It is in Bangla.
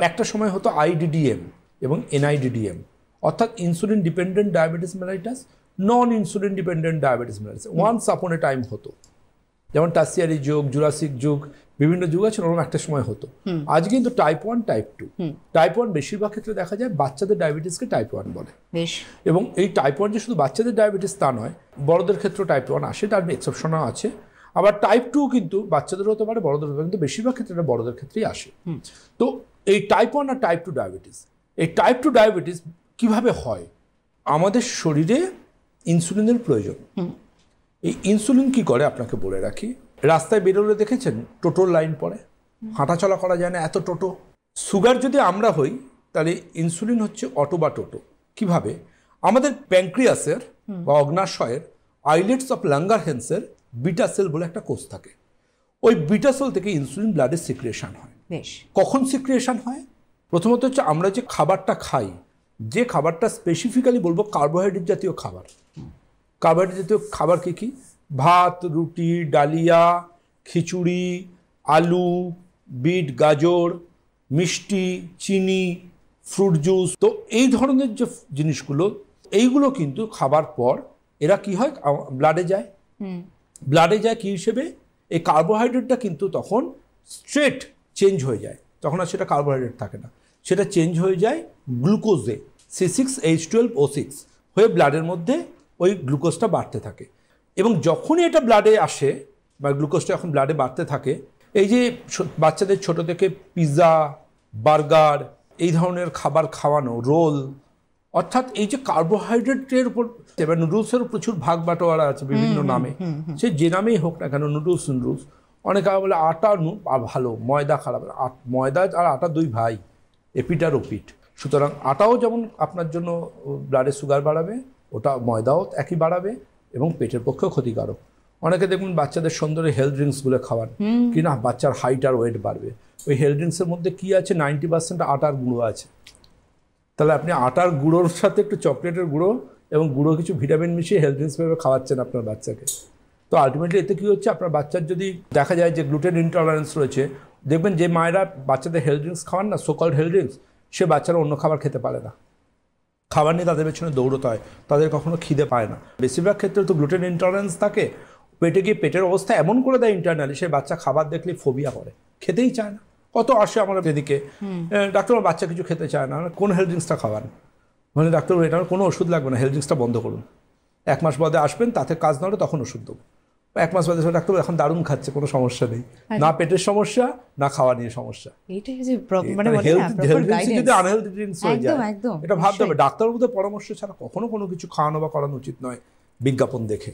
একটা সময় হতো আইডিডিএম এবং এনআইডিডিএম, অর্থাৎ insulin dependent diabetes mellitus, non insulin dependent diabetes mellitus. Once upon a time হতো, যেমন টাসিয়ারি যুগ, জুরাসিক যুগ, বিভিন্ন যুগ আছে, ওরকম একটা সময় হতো। আজ কিন্তু টাইপ 1 টাইপ 2, টাইপ 1 বেশিরভাগ ক্ষেত্রে দেখা যায় বাচ্চাদের ডায়াবেটিসকে টাইপ 1 বলে। এবং এই টাইপ 1 যে শুধু বাচ্চাদের ডায়াবেটিস তা নয়, বড়দের ক্ষেত্রে টাইপ 1 আসে, তার এক্সেপশনও আছে। আবার টাইপ 2 কিন্তু বাচ্চাদের হতে পারে, বড়দের হতে পারে, কিন্তু বেশিরভাগ ক্ষেত্রে এটা বড়দের ক্ষেত্রেই আসে। তো এই টাইপ 1 আর টাইপ 2 ডায়াবেটিস, এই টাইপ 2 ডায়াবেটিস কিভাবে হয়? আমাদের শরীরে ইনসুলিনের প্রয়োজন। এই ইনসুলিন কি করে আপনাকে বলে রাখি, রাস্তায় বেরোলে দেখেছেন টোটোর লাইন পড়ে, হাঁটাচলা করা যায় না, এত টোটো। সুগার যদি আমরা হই তাহলে ইনসুলিন হচ্ছে অটো বা টোটো। কিভাবে? আমাদের প্যানক্রিয়াসের বা অগ্নাশয়ের আইলেটস অফ লাঙ্গারহেন্সের বিটা সেল বলে একটা কোষ থাকে। ওই বিটা সেল থেকে ইনসুলিন ব্লাডে সিক্রিয়েশন হয়। কখন সিক্রিয়েশন হয়? প্রথমত হচ্ছে আমরা যে খাবারটা খাই, যে খাবারটা স্পেসিফিক্যালি বলবো কার্বোহাইড্রেট জাতীয় খাবার। কার্বোহাইড্রেট জাতীয় খাবার কী কী? ভাত, রুটি, ডালিয়া, খিচুড়ি, আলু, বিট, গাজর, মিষ্টি, চিনি, ফ্রুট জুস। তো এই ধরনের যে জিনিসগুলো, এইগুলো কিন্তু খাবার পর এরা কি হয়, ব্লাডে যায়। ব্লাডে যায় কি হিসেবে? এই কার্বোহাইড্রেটটা কিন্তু তখন স্ট্রেট চেঞ্জ হয়ে যায়, তখন আর সেটা কার্বোহাইড্রেট থাকে না, সেটা চেঞ্জ হয়ে যায় গ্লুকোজে, C6H12O6 হয়ে ব্লাডের মধ্যে ওই গ্লুকোজটা বাড়তে থাকে। এবং যখনই এটা ব্লাডে আসে বা গ্লুকোজটা যখন ব্লাডে বাড়তে থাকে, এই যে বাচ্চাদের ছোট থেকে পিৎজা, বার্গার, এই ধরনের খাবার খাওয়ানো, রোল, অর্থাৎ এই যে কার্বোহাইড্রেটের উপর, এবার নুডলসেরও প্রচুর ভাগ বাটোয়ারা আছে বিভিন্ন নামে, সে যে নামেই হোক না কেন, নুডলস, অনেকে বলে আটা ভালো, ময়দা খারাপ। ময়দা আর আটা দুই ভাই, এপিট আর ওপিট। সুতরাং আটাও যেমন আপনার জন্য ব্লাডে সুগার বাড়াবে, ওটা ময়দাও একই বাড়াবে এবং পেটের পক্ষেও ক্ষতিকারক। অনেকে দেখুন বাচ্চাদের সুন্দর হেলথ ড্রিঙ্কসগুলো খাওয়ান, কি না বাচ্চার হাইট আর ওয়েট বাড়বে। ওই হেলথ ড্রিঙ্কসের মধ্যে কী আছে? 90% আটার গুঁড়ো আছে। তাহলে আপনি আটার গুঁড়োর সাথে একটু চকলেটের গুঁড়ো এবং গুঁড়ো কিছু ভিটামিন মিশিয়ে হেলথ ড্রিঙ্কস ভেবে খাওয়াচ্ছেন আপনার বাচ্চাকে। তো আলটিমেটলি এতে কী হচ্ছে, আপনার বাচ্চার যদি দেখা যায় যে গ্লুটেন ইনটলারেন্স রয়েছে, দেখবেন যে মায়েরা বাচ্চাদের হেলথ ড্রিঙ্কস খাওয়ান না, সোকল্ড হেলথ ড্রিঙ্কস, সে বাচ্চারা অন্য খাবার খেতে পারে না, খাবার নিয়ে তাদের পেছনে দৌড়তে হয়, তাদের কখনো খিদে পায় না। বেশিরভাগ ক্ষেত্রে তো গ্লুটেন ইনটলারেন্স থাকে, পেটে গিয়ে পেটের অবস্থা এমন করে দেয় ইন্টারনালি, সে বাচ্চা খাবার দেখলে ফোবিয়া করে, খেতেই চায় না। কত আসে আমার এদিকে, ডাক্তার বাচ্চা কিছু খেতে চায় না, কোন হেলথ ড্রিঙ্কসটা খাওয়ান? মানে ডাক্তার এটা কোনো ওষুধ লাগবে না, হেলথ ড্রিঙ্কসটা বন্ধ করুন, 1 মাস বাদে আসবেন, তাতে কাজ না হলে তখন ওষুধ দেবো। 1 মাস বাদে ডাক্তার এখন দারুণ খাচ্ছে, কোনো সমস্যা নেই, না পেটের সমস্যা না খাওয়া নিয়ে সমস্যা। যদি আনহেলথি ড্রিঙ্কস হয়ে যায়, এটা ভাবতে হবে। ডাক্তারের মধ্যে পরামর্শ ছাড়া কখনো কোনো কিছু খাওয়ানো বা করানো উচিত নয় বিজ্ঞাপন দেখে।